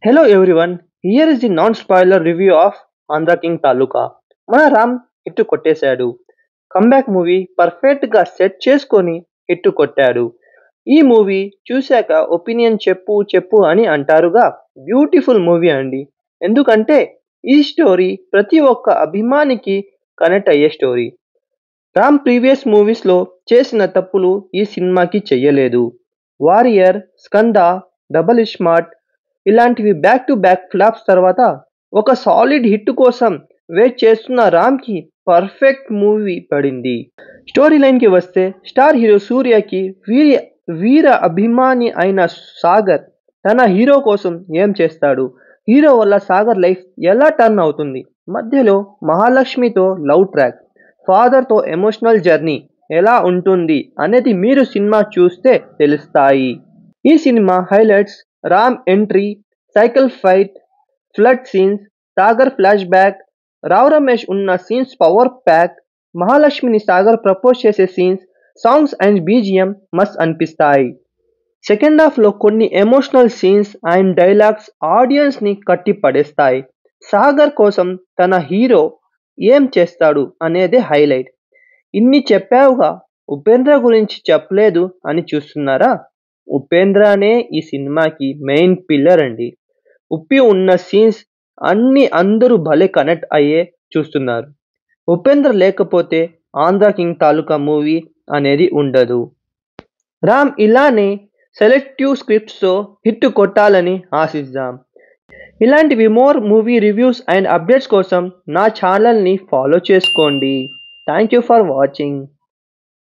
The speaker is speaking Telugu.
Hello everyone, here is the non-spoiler review of Andhra King Taluka. మన రామ్ హిట్టు కొట్టేశాడు. కంబ్యాక్ మూవీ పర్ఫెక్ట్ గా సెట్ చేసుకొని హిట్టు కొట్టాడు. ఈ మూవీ చూశాక ఒపీనియన్ చెప్పు చెప్పు అని అంటారుగా, బ్యూటిఫుల్ మూవీ అండి. ఎందుకంటే ఈ స్టోరీ ప్రతి ఒక్క అభిమానికి కనెక్ట్ అయ్యే స్టోరీ. రామ్ ప్రీవియస్ మూవీస్ లో చేసిన తప్పులు ఈ సినిమాకి చెయ్యలేదు. వారియర్, స్కంద, డబల్ స్మార్ట్ ఇలాంటివి బ్యాక్ టు బ్యాక్ ఫ్లాప్స్ తర్వాత ఒక సాలిడ్ హిట్ కోసం వెయిట్ చేస్తున్న రామ్ కి పర్ఫెక్ట్ మూవీ పడింది. స్టోరీ లైన్ కి వస్తే, స్టార్ హీరో సూర్యకి వీర అభిమాని అయిన సాగర్ తన హీరో కోసం ఏం చేస్తాడు, హీరో వల్ల సాగర్ లైఫ్ ఎలా టర్న్ అవుతుంది, మధ్యలో మహాలక్ష్మితో లవ్ ట్రాక్, ఫాదర్ తో ఎమోషనల్ జర్నీ ఎలా ఉంటుంది అనేది మీరు సినిమా చూస్తే తెలుస్తాయి. ఈ cinema highlights Ram entry, cycle fight, flood scenes, Sagar flashback, Rao Ramesh ఉన్న సీన్స్ పవర్ ప్యాక్, మహాలక్ష్మిని సాగర్ ప్రపోజ్ చేసే సీన్స్, సాంగ్స్ అండ్ బీజిఎం మస్త్ అనిపిస్తాయి. సెకండ్ హాఫ్ లో కొన్ని emotional scenes and dialogues audience ని కట్టి పడేస్తాయి. సాగర్ కోసం తన హీరో ఏం చేస్తాడు అనేదే హైలైట్. ఇన్ని చెప్పావుగా, ఉపేంద్ర గురించి చెప్పలేదు అని చూస్తున్నారా? ఉపేంద్రనే ఈ సినిమాకి మెయిన్ పిల్లర్ అండి. ఉప్పి ఉన్న సీన్స్ అన్ని అందరూ భలే కనెక్ట్ అయ్యే చూస్తున్నారు. ఉపేంద్ర లేకపోతే ఆంధ్ర కింగ్ తాలూకా మూవీ అనేది ఉండదు. రామ్ ఇలానే సెలెక్టివ్ స్క్రిప్ట్స్తో హిట్ కొట్టాలని ఆశిద్దాం. ఇలాంటివి more movie reviews and updates కోసం నా ఛానల్ని ఫాలో చేసుకోండి. Thank you for watching.